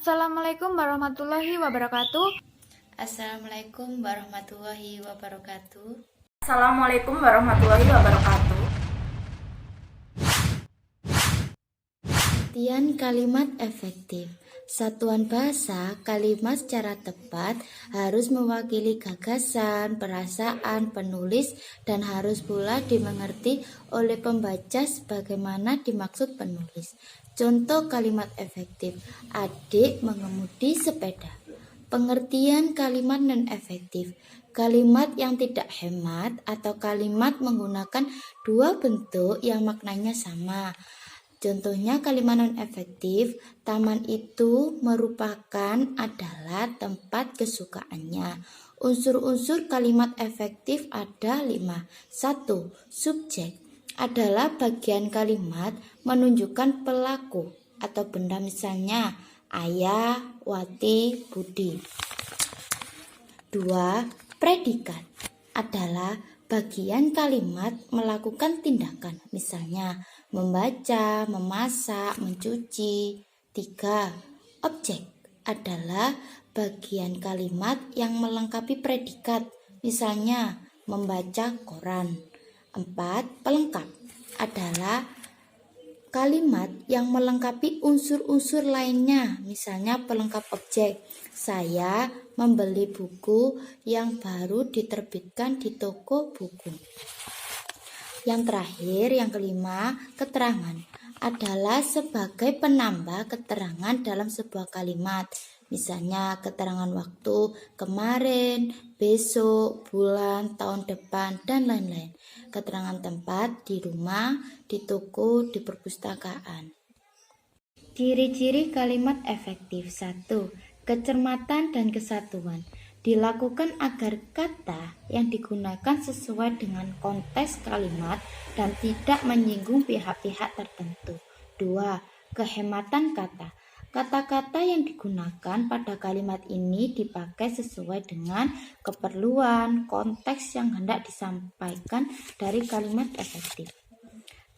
Assalamualaikum warahmatullahi wabarakatuh. Assalamualaikum warahmatullahi wabarakatuh. Assalamualaikum warahmatullahi wabarakatuh. Pengertian kalimat efektif. Satuan bahasa kalimat secara tepat harus mewakili gagasan, perasaan penulis dan harus pula dimengerti oleh pembaca sebagaimana dimaksud penulis. Contoh kalimat efektif: adik mengemudi sepeda. Pengertian kalimat non-efektif. Kalimat yang tidak hemat atau kalimat menggunakan dua bentuk yang maknanya sama. Contohnya kalimat non-efektif, taman itu merupakan adalah tempat kesukaannya. Unsur-unsur kalimat efektif ada 5. 1. Subjek adalah bagian kalimat menunjukkan pelaku atau benda, misalnya ayah, Wati, Budi. 2. Predikat adalah bagian kalimat melakukan tindakan, misalnya membaca, memasak, mencuci. 3. Objek adalah bagian kalimat yang melengkapi predikat, misalnya membaca koran. 4. Pelengkap adalah kalimat yang melengkapi unsur-unsur lainnya, misalnya pelengkap objek. Saya membeli buku yang baru diterbitkan di toko buku. Yang terakhir, yang kelima, keterangan adalah sebagai penambah keterangan dalam sebuah kalimat. Misalnya keterangan waktu, kemarin, besok, bulan, tahun depan, dan lain-lain. Keterangan tempat, di rumah, di toko, di perpustakaan. Ciri-ciri kalimat efektif. 1. Kecermatan dan kesatuan. Dilakukan agar kata yang digunakan sesuai dengan konteks kalimat dan tidak menyinggung pihak-pihak tertentu. 2. Kehematan kata. Kata-kata yang digunakan pada kalimat ini dipakai sesuai dengan keperluan, konteks yang hendak disampaikan dari kalimat efektif.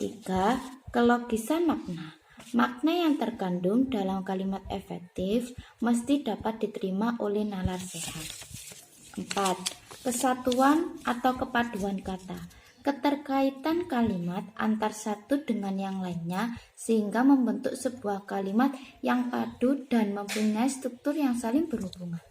3. Kelogisan makna. Makna yang terkandung dalam kalimat efektif mesti dapat diterima oleh nalar sehat. 4. Kesatuan atau kepaduan kata. Keterkaitan kalimat antar satu dengan yang lainnya sehingga membentuk sebuah kalimat yang padu dan mempunyai struktur yang saling berhubungan.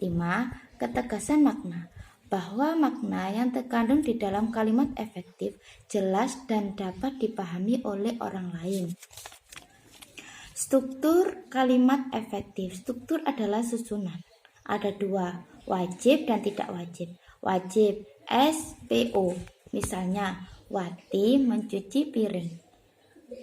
5. Ketegasan makna. Bahwa makna yang terkandung di dalam kalimat efektif jelas dan dapat dipahami oleh orang lain. Struktur kalimat efektif. Struktur adalah susunan. Ada 2, wajib dan tidak wajib. Wajib, SPO. Misalnya, Wati mencuci piring.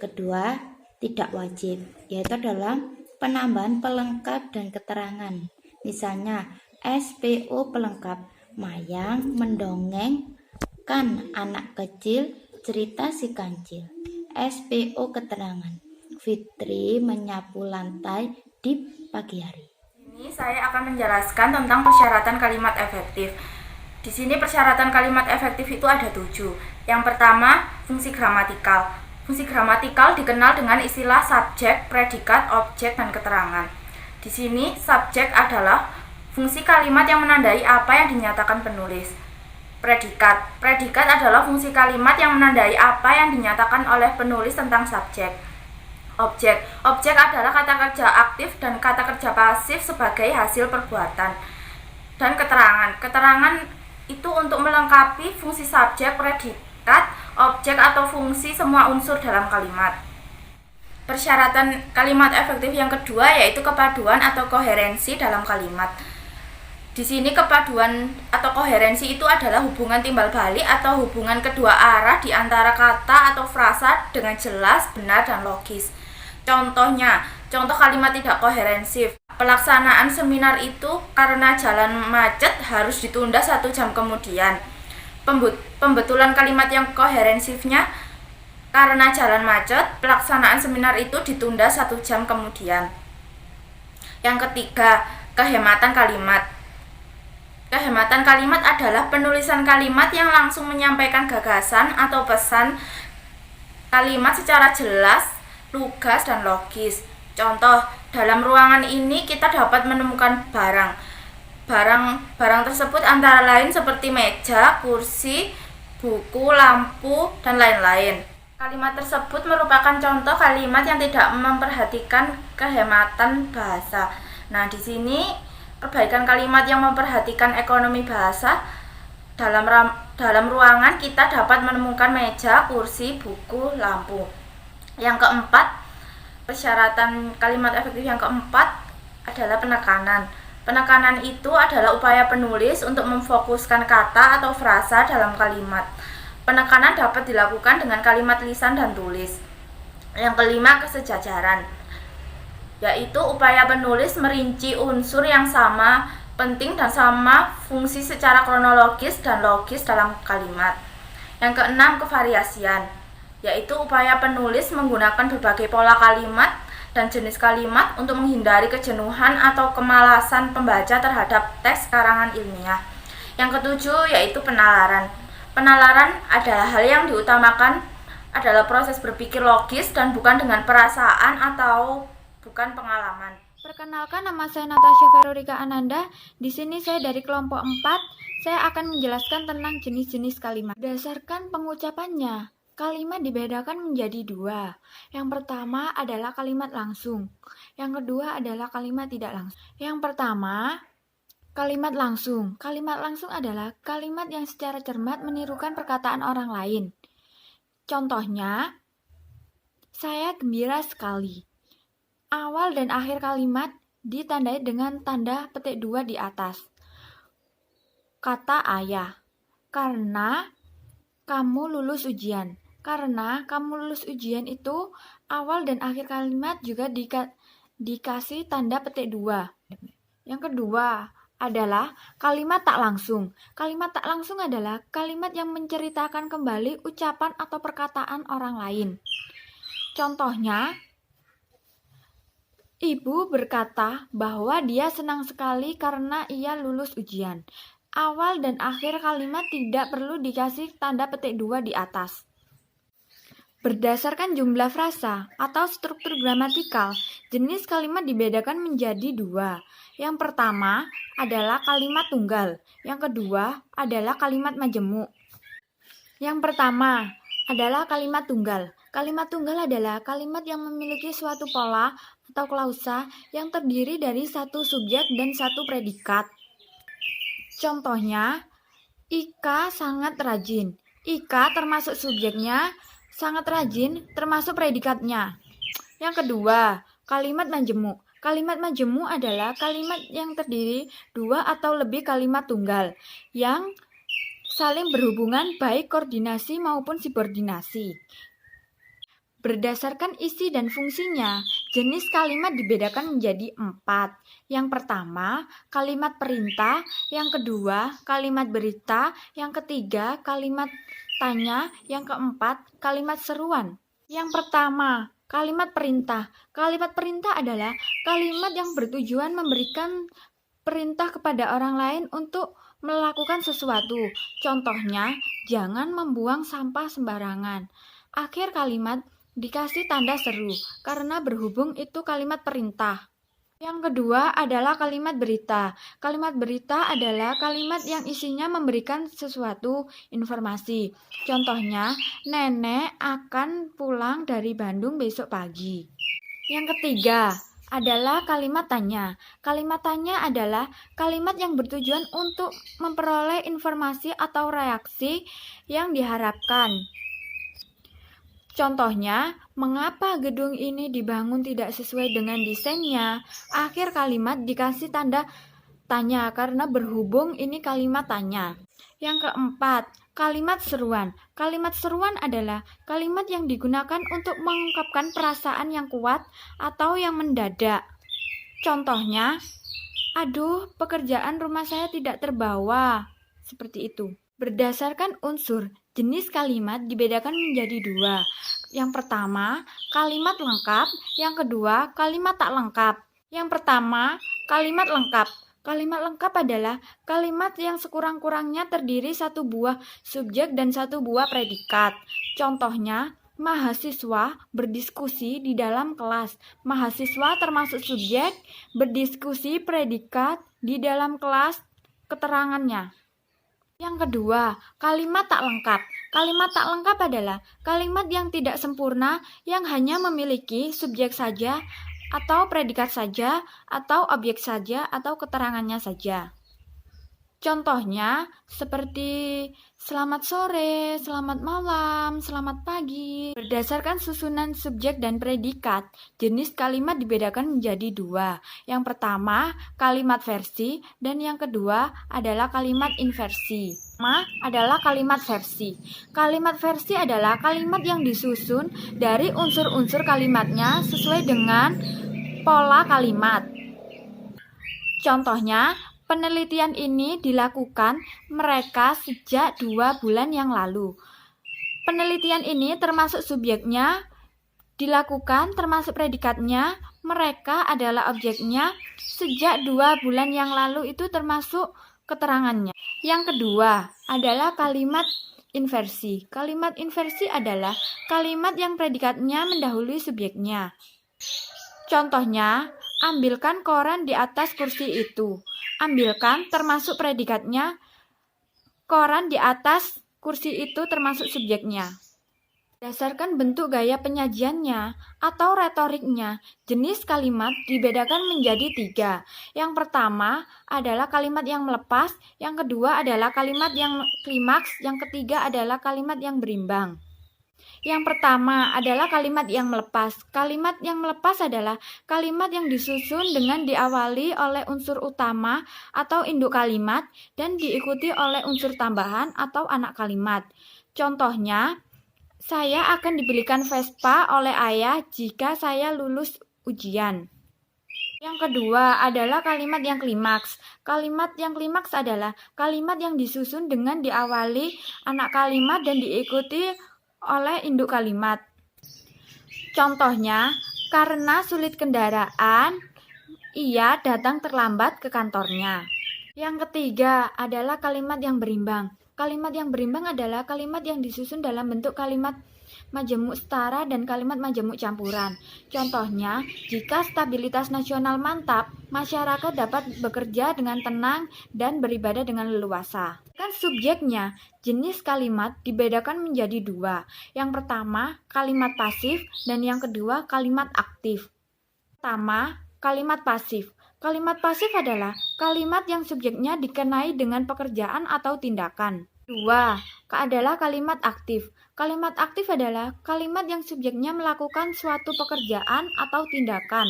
Kedua, tidak wajib, yaitu dalam penambahan pelengkap dan keterangan. Misalnya, SPO pelengkap, Mayang mendongengkan anak kecil cerita si kancil. SPO keterangan, Fitri menyapu lantai di pagi hari. Ini saya akan menjelaskan tentang persyaratan kalimat efektif. Di sini persyaratan kalimat efektif itu ada 7. Yang pertama, fungsi gramatikal. Fungsi gramatikal dikenal dengan istilah subjek, predikat, objek, dan keterangan. Di sini, subjek adalah fungsi kalimat yang menandai apa yang dinyatakan penulis. Predikat. Predikat adalah fungsi kalimat yang menandai apa yang dinyatakan oleh penulis tentang subjek. Objek. Objek adalah kata kerja aktif dan kata kerja pasif sebagai hasil perbuatan. Dan keterangan. Keterangan itu untuk melengkapi fungsi subjek, predikat, objek atau fungsi semua unsur dalam kalimat. Persyaratan kalimat efektif yang kedua yaitu kepaduan atau koherensi dalam kalimat. Di sini kepaduan atau koherensi itu adalah hubungan timbal balik atau hubungan kedua arah di antara kata atau frasa dengan jelas, benar, dan logis. Contohnya, contoh kalimat tidak koherensif. Pelaksanaan seminar itu karena jalan macet harus ditunda 1 jam kemudian. Pembetulan kalimat yang koherensifnya, karena jalan macet, pelaksanaan seminar itu ditunda 1 jam kemudian. Yang ketiga, kehematan kalimat. Kehematan kalimat adalah penulisan kalimat yang langsung menyampaikan gagasan atau pesan kalimat secara jelas, lugas, dan logis. Contoh, Dalam ruangan ini kita dapat menemukan barang. Barang tersebut antara lain seperti meja, kursi, buku, lampu, dan lain-lain. Kalimat tersebut merupakan contoh kalimat yang tidak memperhatikan kehematan bahasa. Nah, di sini perbaikan kalimat yang memperhatikan ekonomi bahasa. Dalam ruangan kita dapat menemukan meja, kursi, buku, lampu. Yang keempat, persyaratan kalimat efektif yang keempat adalah penekanan. Penekanan itu adalah upaya penulis untuk memfokuskan kata atau frasa dalam kalimat. Penekanan dapat dilakukan dengan kalimat lisan dan tulis. Yang kelima, kesejajaran, yaitu upaya penulis merinci unsur yang sama penting dan sama fungsi secara kronologis dan logis dalam kalimat. Yang keenam, kevariasian, yaitu upaya penulis menggunakan berbagai pola kalimat dan jenis kalimat untuk menghindari kejenuhan atau kemalasan pembaca terhadap teks karangan ilmiah. Yang ketujuh, yaitu penalaran. Penalaran adalah hal yang diutamakan adalah proses berpikir logis dan bukan dengan perasaan atau bukan pengalaman. Perkenalkan, nama saya Natasha Verorika Ananda. Di sini saya dari kelompok 4. Saya akan menjelaskan tentang jenis-jenis kalimat. Berdasarkan pengucapannya, kalimat dibedakan menjadi dua. Yang pertama adalah kalimat langsung. Yang kedua adalah kalimat tidak langsung. Yang pertama, kalimat langsung. Kalimat langsung adalah kalimat yang secara cermat menirukan perkataan orang lain. Contohnya, saya gembira sekali. Awal dan akhir kalimat ditandai dengan tanda petik 2 di atas. Kata ayah, karena kamu lulus ujian. Karena kamu lulus ujian itu awal dan akhir kalimat juga dikasih tanda petik 2. Yang kedua adalah kalimat tak langsung. Kalimat tak langsung adalah kalimat yang menceritakan kembali ucapan atau perkataan orang lain. Contohnya, ibu berkata bahwa dia senang sekali karena ia lulus ujian. Awal dan akhir kalimat tidak perlu dikasih tanda petik 2 di atas. Berdasarkan jumlah frasa atau struktur gramatikal, jenis kalimat dibedakan menjadi dua. Yang pertama adalah kalimat tunggal. Yang kedua adalah kalimat majemuk. Yang pertama adalah kalimat tunggal. Kalimat tunggal adalah kalimat yang memiliki suatu pola atau klausa yang terdiri dari satu subjek dan satu predikat. Contohnya, Ika sangat rajin. Ika termasuk subjeknya, sangat rajin termasuk predikatnya. Yang kedua, kalimat majemuk. Kalimat majemuk adalah kalimat yang terdiri dua atau lebih kalimat tunggal yang saling berhubungan baik koordinasi maupun subordinasi. Berdasarkan isi dan fungsinya, jenis kalimat dibedakan menjadi 4. Yang pertama, kalimat perintah. Yang kedua, kalimat berita. Yang ketiga, kalimat tanya. Yang keempat, kalimat seruan. Yang pertama, kalimat perintah. Kalimat perintah adalah kalimat yang bertujuan memberikan perintah kepada orang lain untuk melakukan sesuatu. Contohnya, jangan membuang sampah sembarangan. Akhir kalimat dikasih tanda seru, karena berhubung itu kalimat perintah. Yang kedua adalah kalimat berita. Kalimat berita adalah kalimat yang isinya memberikan sesuatu informasi. Contohnya, nenek akan pulang dari Bandung besok pagi. Yang ketiga adalah kalimat tanya. Kalimat tanya adalah kalimat yang bertujuan untuk memperoleh informasi atau reaksi yang diharapkan. Contohnya, mengapa gedung ini dibangun tidak sesuai dengan desainnya? Akhir kalimat dikasih tanda tanya karena berhubung ini kalimat tanya. Yang keempat, kalimat seruan. Kalimat seruan adalah kalimat yang digunakan untuk mengungkapkan perasaan yang kuat atau yang mendadak. Contohnya, aduh, pekerjaan rumah saya tidak terbawa. Seperti itu. Berdasarkan unsur, jenis kalimat dibedakan menjadi dua. Yang pertama, kalimat lengkap. Yang kedua, kalimat tak lengkap. Yang pertama, kalimat lengkap. Kalimat lengkap adalah kalimat yang sekurang-kurangnya terdiri satu buah subjek dan satu buah predikat. Contohnya, Mahasiswa berdiskusi di dalam kelas. Mahasiswa termasuk subjek, berdiskusi predikat di dalam kelas keterangannya. Yang kedua, kalimat tak lengkap. Kalimat tak lengkap adalah kalimat yang tidak sempurna yang hanya memiliki subjek saja atau predikat saja atau objek saja atau keterangannya saja. Contohnya seperti selamat sore, selamat malam, selamat pagi. Berdasarkan susunan subjek dan predikat, jenis kalimat dibedakan menjadi dua. Yang pertama, kalimat versi, dan yang kedua adalah kalimat inversi. Adalah kalimat versi. Kalimat versi adalah kalimat yang disusun dari unsur-unsur kalimatnya sesuai dengan pola kalimat. Contohnya, penelitian ini dilakukan mereka sejak 2 bulan yang lalu. Penelitian ini termasuk subjeknya, dilakukan termasuk predikatnya, mereka adalah objeknya, sejak 2 bulan yang lalu itu termasuk keterangannya. Yang kedua adalah kalimat inversi. Kalimat inversi adalah kalimat yang predikatnya mendahului subjeknya. Contohnya, ambilkan koran di atas kursi itu. Ambilkan termasuk predikatnya, koran di atas kursi itu termasuk subjeknya. Berdasarkan bentuk gaya penyajiannya atau retoriknya, jenis kalimat dibedakan menjadi 3. Yang pertama adalah kalimat yang melepas, yang kedua adalah kalimat yang klimaks, yang ketiga adalah kalimat yang berimbang. Yang pertama adalah kalimat yang melepas. Kalimat yang melepas adalah kalimat yang disusun dengan diawali oleh unsur utama atau induk kalimat dan diikuti oleh unsur tambahan atau anak kalimat. Contohnya, saya akan dibelikan Vespa oleh ayah jika saya lulus ujian. Yang kedua adalah kalimat yang klimaks. Kalimat yang klimaks adalah kalimat yang disusun dengan diawali anak kalimat dan diikuti oleh induk kalimat. Contohnya, karena sulit kendaraan, ia datang terlambat ke kantornya. Yang ketiga adalah kalimat yang berimbang. Kalimat yang berimbang adalah kalimat yang disusun dalam bentuk kalimat majemuk setara dan kalimat majemuk campuran. Contohnya, jika stabilitas nasional mantap, masyarakat dapat bekerja dengan tenang dan beribadah dengan leluasa. Kan subjeknya, jenis kalimat dibedakan menjadi 2. Yang pertama, kalimat pasif dan yang kedua, kalimat aktif. Pertama, kalimat pasif. Kalimat pasif adalah kalimat yang subjeknya dikenai dengan pekerjaan atau tindakan. 2. Adalah kalimat aktif. Kalimat aktif adalah kalimat yang subjeknya melakukan suatu pekerjaan atau tindakan.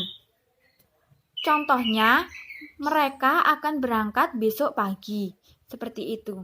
Contohnya, mereka akan berangkat besok pagi. Seperti itu.